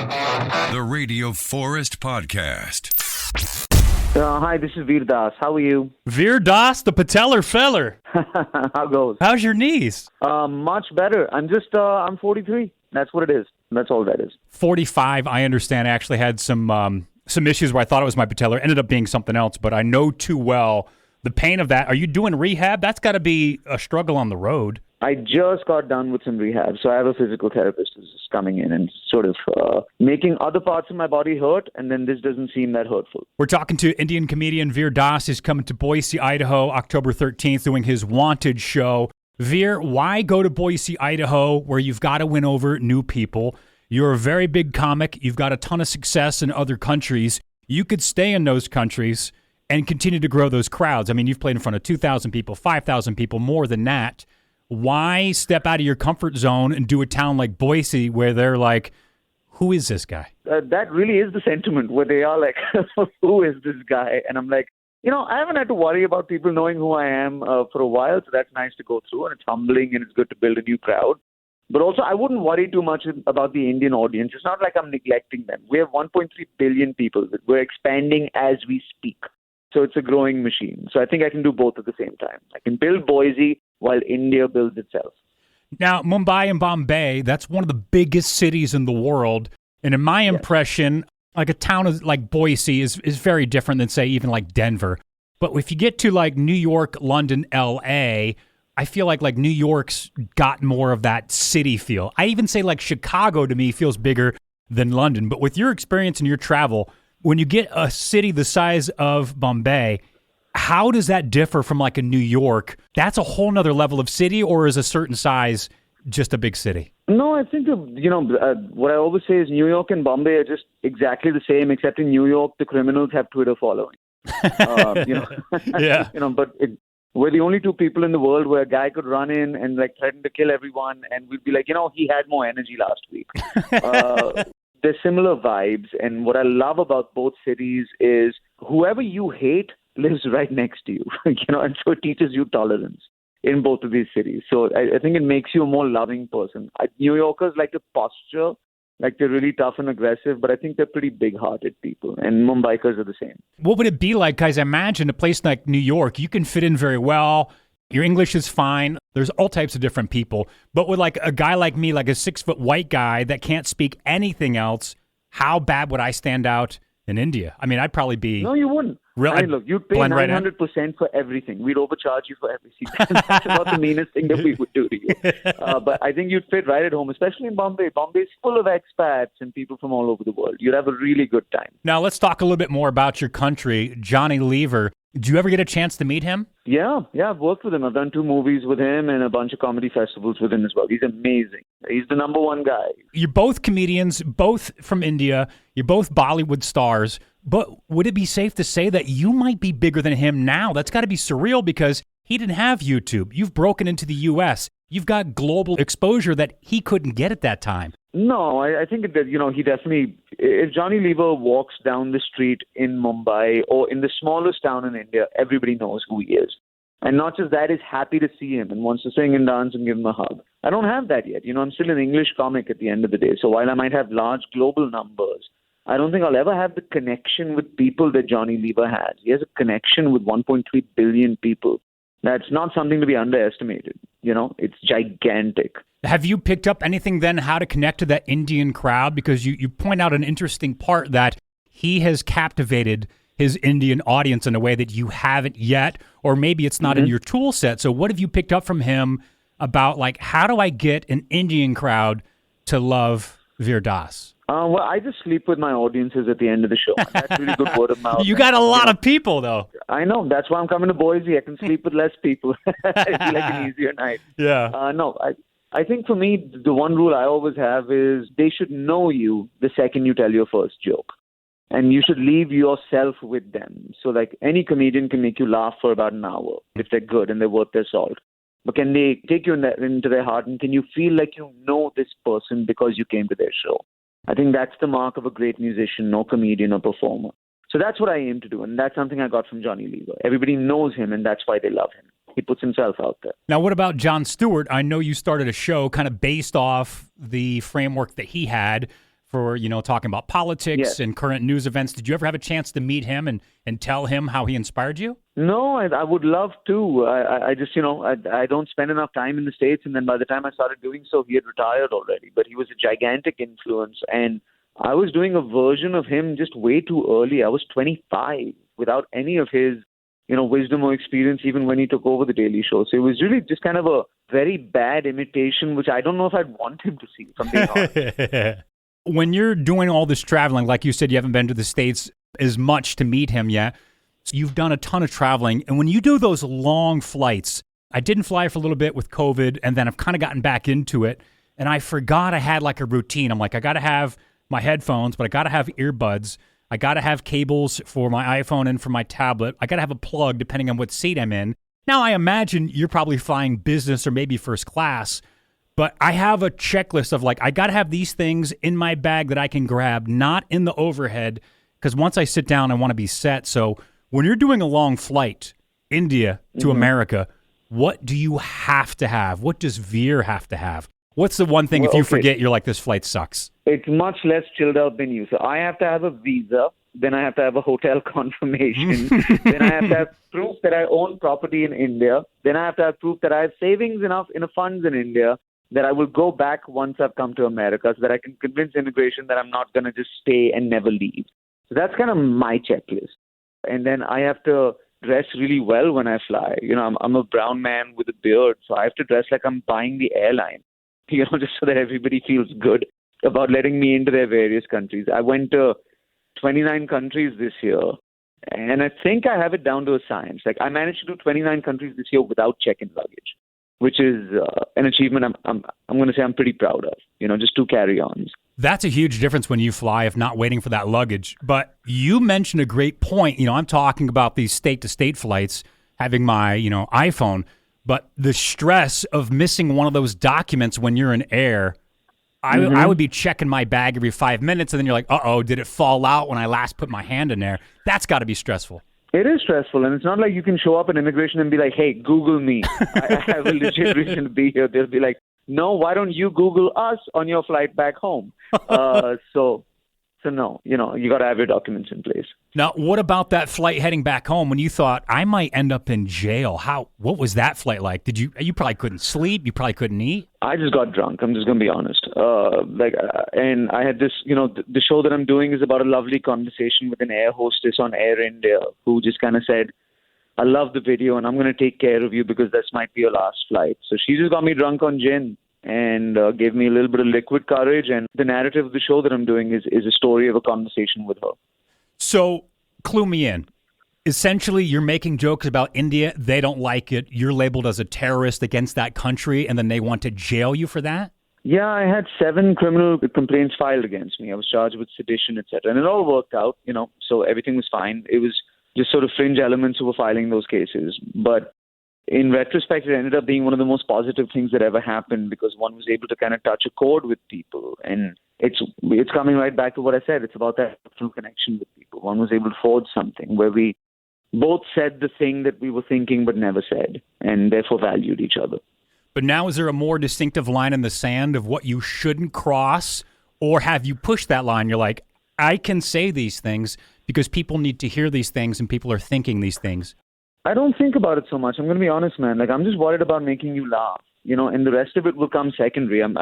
The Radio Forest Podcast. Hi, this is Veer Das. How are you? Veer Das, the patellar feller. How goes? How's your knees? Much better. I'm 43. That's what it is. That's all that is. 45, I understand, I actually had some issues where I thought it was my patellar. Ended up being something else, but I know too well the pain of that. Are you doing rehab? That's got to be a struggle on the road. I just got done with some rehab, so I have a physical therapist who's just coming in and sort of making other parts of my body hurt, and then this doesn't seem that hurtful. We're talking to Indian comedian Veer Das. He's coming to Boise, Idaho, October 13th, doing his Wanted show. Veer, why go to Boise, Idaho, where you've got to win over new people? You're a very big comic. You've got a ton of success in other countries. You could stay in those countries and continue to grow those crowds. I mean, you've played in front of 2,000 people, 5,000 people, more than that. Why step out of your comfort zone and do a town like Boise where they're like, who is this guy? That really is the sentiment where they are like, who is this guy? And I'm like, I haven't had to worry about people knowing who I am for a while, so that's nice to go through, and it's humbling and it's good to build a new crowd. But also, I wouldn't worry too much about the Indian audience. It's not like I'm neglecting them. We have 1.3 billion people. We're expanding as we speak. So it's a growing machine. So I think I can do both at the same time. I can build Boise while India builds itself. Now, Mumbai and Bombay, that's one of the biggest cities in the world. And in my impression, like a town like Boise is very different than, say, even like Denver. But if you get to like New York, London, L.A., I feel like New York's got more of that city feel. I even say like Chicago to me feels bigger than London. But with your experience and your travel, when you get a city the size of Bombay, how does that differ from like a New York? That's a whole nother level of city, or is a certain size just a big city? No, I think, what I always say is New York and Bombay are just exactly the same, except in New York, the criminals have Twitter following. Yeah. But we're the only two people in the world where a guy could run in and like threaten to kill everyone, and we'd be like, he had more energy last week. There's similar vibes, and what I love about both cities is whoever you hate lives right next to you, and so it teaches you tolerance in both of these cities. So I think it makes you a more loving person. New Yorkers like to posture, like they're really tough and aggressive, but I think they're pretty big-hearted people, and Mumbaikars are the same. What would it be like, guys? Imagine a place like New York. You can fit in very well. Your English is fine. There's all types of different people. But with like a guy like me, like a 6-foot white guy that can't speak anything else, how bad would I stand out in India? I mean, I'd probably be... No, you wouldn't. Really? Look, you'd pay 900% for everything. We'd overcharge you for every seat. That's about the meanest thing that we would do to you. But I think you'd fit right at home, especially in Bombay. Bombay's full of expats and people from all over the world. You'd have a really good time. Now, let's talk a little bit more about your country, Johnny Lever. Did you ever get a chance to meet him? Yeah, I've worked with him. I've done 2 movies with him and a bunch of comedy festivals with him as well. He's amazing. He's the number one guy. You're both comedians, both from India. You're both Bollywood stars. But would it be safe to say that you might be bigger than him now? That's got to be surreal because he didn't have YouTube. You've broken into the U.S. You've got global exposure that he couldn't get at that time. No, I think that, he definitely, if Johnny Lever walks down the street in Mumbai or in the smallest town in India, everybody knows who he is. And not just that, is happy to see him and wants to sing and dance and give him a hug. I don't have that yet. I'm still an English comic at the end of the day. So while I might have large global numbers, I don't think I'll ever have the connection with people that Johnny Lever has. He has a connection with 1.3 billion people. That's not something to be underestimated. It's gigantic. Have you picked up anything then how to connect to that Indian crowd? Because you point out an interesting part that he has captivated his Indian audience in a way that you haven't yet, or maybe it's not in your tool set. So what have you picked up from him about like, how do I get an Indian crowd to love Veer Das? Well, I just sleep with my audiences at the end of the show. That's really good word of mouth. You got a lot of people, though. I know. That's why I'm coming to Boise. I can sleep with less people. It'd be like an easier night. Yeah. No, I think for me, the one rule I always have is they should know you the second you tell your first joke. And you should leave yourself with them. So like any comedian can make you laugh for about an hour if they're good and they're worth their salt. But can they take you into their heart, and can you feel like you know this person because you came to their show? I think that's the mark of a great musician or comedian or performer. So that's what I aim to do, and that's something I got from Johnny Lever. Everybody knows him, and that's why they love him. He puts himself out there. Now, what about Jon Stewart? I know you started a show kind of based off the framework that he had for, talking about politics and current news events. Did you ever have a chance to meet him and tell him how he inspired you? No, I would love to. I just, I don't spend enough time in the States. And then by the time I started doing so, he had retired already. But he was a gigantic influence. And I was doing a version of him just way too early. I was 25 without any of his, wisdom or experience, even when he took over the Daily Show. So it was really just kind of a very bad imitation, which I don't know if I'd want him to see, if I'm being honest. When you're doing all this traveling, like you said, you haven't been to the States as much to meet him yet. So you've done a ton of traveling. And when you do those long flights, I didn't fly for a little bit with COVID, and then I've kind of gotten back into it. And I forgot I had like a routine. I'm like, I got to have my headphones, but I got to have earbuds. I got to have cables for my iPhone and for my tablet. I got to have a plug depending on what seat I'm in. Now, I imagine you're probably flying business or maybe first class, but I have a checklist of like, I got to have these things in my bag that I can grab, not in the overhead, because once I sit down, I want to be set. So when you're doing a long flight, India to America, what do you have to have? What does Veer have to have? What's the one thing if you forget, you're like, this flight sucks? It's much less chilled out than you. So I have to have a visa. Then I have to have a hotel confirmation. Then I have to have proof that I own property in India. Then I have to have proof that I have savings enough in funds in India that I will go back once I've come to America so that I can convince immigration that I'm not going to just stay and never leave. So that's kind of my checklist. And then I have to dress really well when I fly. I'm a brown man with a beard, so I have to dress like I'm buying the airline, just so that everybody feels good about letting me into their various countries. I went to 29 countries this year, and I think I have it down to a science. Like, I managed to do 29 countries this year without check-in luggage, which is an achievement I'm going to say I'm pretty proud of, just 2 carry-ons. That's a huge difference when you fly of not waiting for that luggage. But you mentioned a great point. I'm talking about these state-to-state flights, having my, iPhone, but the stress of missing one of those documents when you're in air, I would be checking my bag every 5 minutes, and then you're like, uh-oh, did it fall out when I last put my hand in there? That's got to be stressful. It is stressful, and it's not like you can show up at immigration and be like, hey, Google me. I have a legit reason to be here. They'll be like, no, why don't you Google us on your flight back home? So no, you got to have your documents in place. Now, what about that flight heading back home when you thought I might end up in jail? What was that flight like? You probably couldn't sleep. You probably couldn't eat. I just got drunk. I'm just going to be honest. And I had this, the show that I'm doing is about a lovely conversation with an air hostess on Air India who just kind of said, I love the video and I'm going to take care of you because this might be your last flight. So she just got me drunk on gin and gave me a little bit of liquid courage. And the narrative of the show that I'm doing is a story of a conversation with her. So clue me in. Essentially, you're making jokes about India. They don't like it. You're labeled as a terrorist against that country, and then they want to jail you for that? Yeah, I had 7 criminal complaints filed against me. I was charged with sedition, etc. And it all worked out, so everything was fine. It was just sort of fringe elements who were filing those cases. But in retrospect, it ended up being one of the most positive things that ever happened because one was able to kind of touch a chord with people. And it's coming right back to what I said. It's about that true connection with people. One was able to forge something where we both said the thing that we were thinking but never said, and therefore valued each other. But now is there a more distinctive line in the sand of what you shouldn't cross? Or have you pushed that line? You're like, I can say these things because people need to hear these things and people are thinking these things. I don't think about it so much. I'm going to be honest, man. Like, I'm just worried about making you laugh, and the rest of it will come secondary. I'm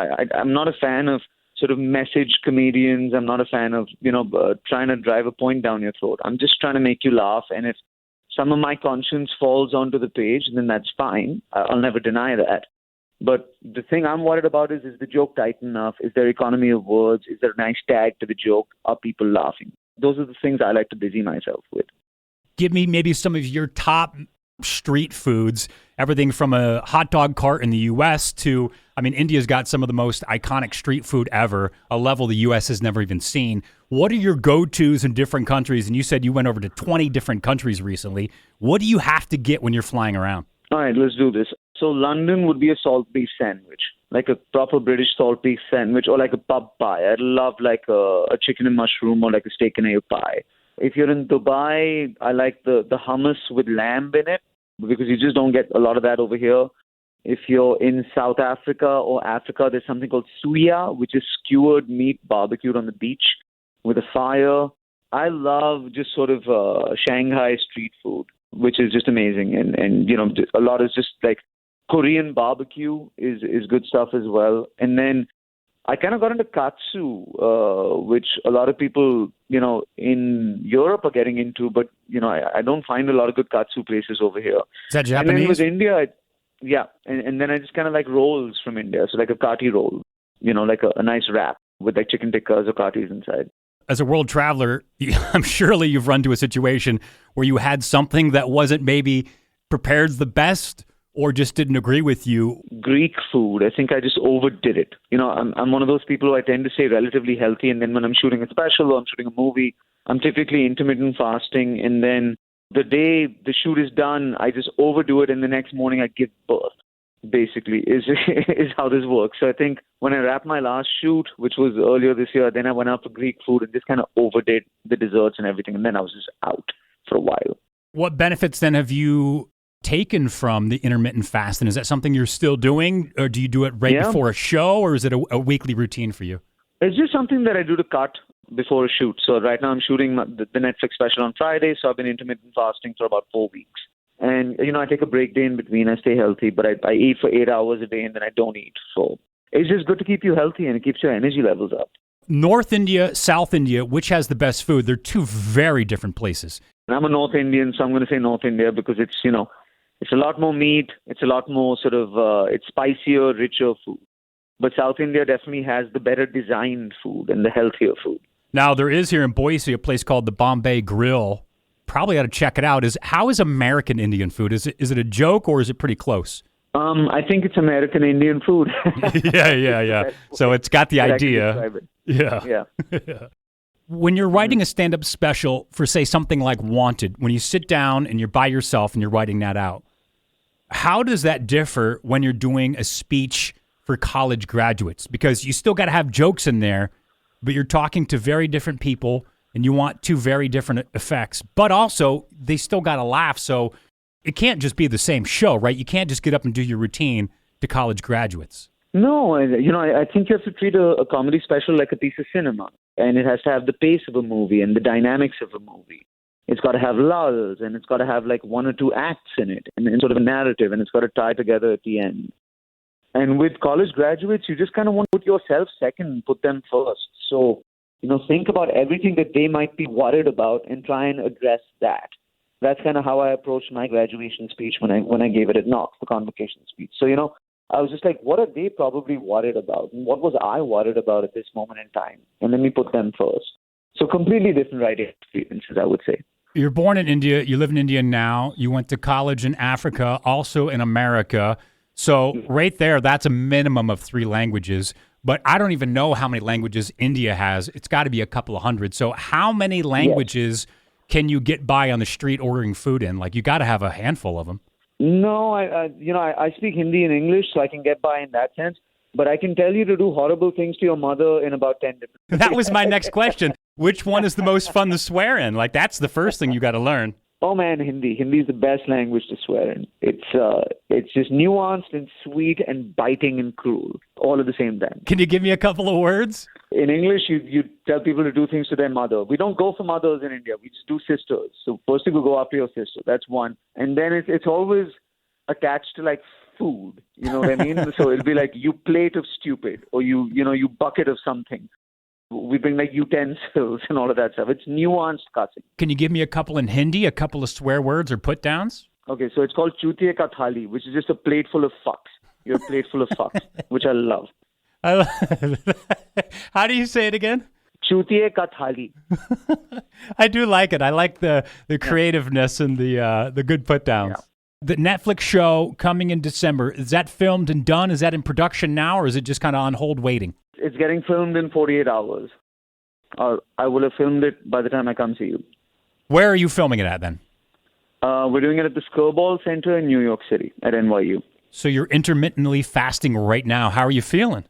not a fan of sort of message comedians. I'm not a fan of, trying to drive a point down your throat. I'm just trying to make you laugh. And if some of my conscience falls onto the page, then that's fine. I'll never deny that. But the thing I'm worried about is the joke tight enough? Is there economy of words? Is there a nice tag to the joke? Are people laughing? Those are the things I like to busy myself with. Give me maybe some of your top street foods, everything from a hot dog cart in the U.S. to, India's got some of the most iconic street food ever, a level the U.S. has never even seen. What are your go-tos in different countries? And you said you went over to 20 different countries recently. What do you have to get when you're flying around? All right, let's do this. So London would be a salt beef sandwich, like a proper British salt beef sandwich, or like a pub pie. I'd love like a chicken and mushroom or like a steak and egg pie. If you're in Dubai, I like the hummus with lamb in it because you just don't get a lot of that over here. If you're in South Africa or Africa, there's something called suya, which is skewered meat barbecued on the beach with a fire. I love just sort of Shanghai street food, which is just amazing. And a lot is just like Korean barbecue is good stuff as well. And then I kind of got into katsu, which a lot of people, in Europe are getting into, but, I don't find a lot of good katsu places over here. Is that Japanese? And then with India, yeah. And then I just kind of like rolls from India. So like a kati roll, like a nice wrap with like chicken tikkas or katis inside. As a world traveler, I'm surely you've run to a situation where you had something that wasn't maybe prepared the best or just didn't agree with you. Greek food, I think I just overdid it. I'm one of those people who I tend to stay relatively healthy, and then when I'm shooting a special or I'm shooting a movie, I'm typically intermittent fasting, and then the day the shoot is done, I just overdo it, and the next morning I give birth, basically, is how this works. So I think when I wrapped my last shoot, which was earlier this year, then I went out for Greek food and just kind of overdid the desserts and everything, and then I was just out for a while. What benefits then have you taken from the intermittent fasting? Is that something you're still doing, or do you do it right before a show, or is it a weekly routine for you? It's just something that I do to cut before a shoot. So right now I'm shooting the Netflix special on Friday, so I've been intermittent fasting for about 4 weeks. And, I take a break day in between. I stay healthy, but I eat for 8 hours a day and then I don't eat. So it's just good to keep you healthy and it keeps your energy levels up. North India, South India, which has the best food? They're two very different places. And I'm a North Indian, so I'm going to say North India because it's, it's a lot more meat. It's a lot more sort of, it's spicier, richer food. But South India definitely has the better designed food and the healthier food. Now, there is here in Boise a place called the Bombay Grill. Probably ought to check it out. How is American Indian food? Is it a joke or is it pretty close? I think it's American Indian food. Yeah. So it's got the idea. Yeah. When you're writing a stand-up special for, say, something like Wanted, when you sit down and you're by yourself and you're writing that out, how does that differ when you're doing a speech for college graduates? Because you still got to have jokes in there, but you're talking to very different people and you want two very different effects, but also they still got to laugh. So it can't just be the same show, right? You can't just get up and do your routine to college graduates. No, I think you have to treat a comedy special like a piece of cinema, and it has to have the pace of a movie and the dynamics of a movie. It's got to have lulls, and it's got to have like one or two acts in it, and sort of a narrative, and it's got to tie together at the end. And with college graduates, you just kind of want to put yourself second and put them first. So, think about everything that they might be worried about and try and address that. That's kind of how I approached my graduation speech when I gave it at Knox, the convocation speech. So, I was just like, what are they probably worried about? And what was I worried about at this moment in time? And let me put them first. So completely different writing experiences, I would say. You're born in India. You live in India now. You went to college in Africa, also in America. So right there, that's a minimum of 3 languages. But I don't even know how many languages India has. It's got to be a couple of hundred. So how many languages can you get by on the street ordering food in? Like, you got to have a handful of them. No, I speak Hindi and English, so I can get by in that sense. But I can tell you to do horrible things to your mother in about 10 different ways. That was my next question. Which one is the most fun to swear in? Like, that's the first thing you got to learn. Oh man, Hindi. Hindi is the best language to swear in. It's just nuanced and sweet and biting and cruel, all at the same time. Can you give me a couple of words? In English, you tell people to do things to their mother. We don't go for mothers in India. We just do sisters. So first you go after your sister. That's one. And then it's always attached to like food. You know what I mean? So it'll be like, you plate of stupid, or you bucket of something. We bring like utensils and all of that stuff. It's nuanced cussing. Can you give me a couple in Hindi, a couple of swear words or put downs? Okay, so it's called chutiye ka thali, which is just a plate full of fucks. Your plate full of fucks, which I love. How do you say it again? Chutiye ka thali. I do like it. I like the creativeness and the good put downs. Yeah. The Netflix show coming in December, is that filmed and done? Is that in production now, or is it just kind of on hold waiting? It's getting filmed in 48 hours. I will have filmed it by the time I come see you. Where are you filming it at then? We're doing it at the Skirball Center in New York City at NYU. So you're intermittently fasting right now. How are you feeling?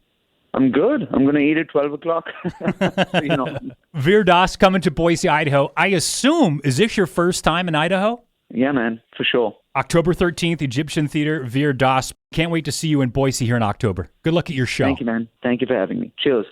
I'm good. I'm going to eat at 12 o'clock. Veer coming to Boise, Idaho. I assume, is this your first time in Idaho? Yeah, man, for sure. October 13th, Egyptian Theater, Veer Das. Can't wait to see you in Boise here in October. Good luck at your show. Thank you, man. Thank you for having me. Cheers.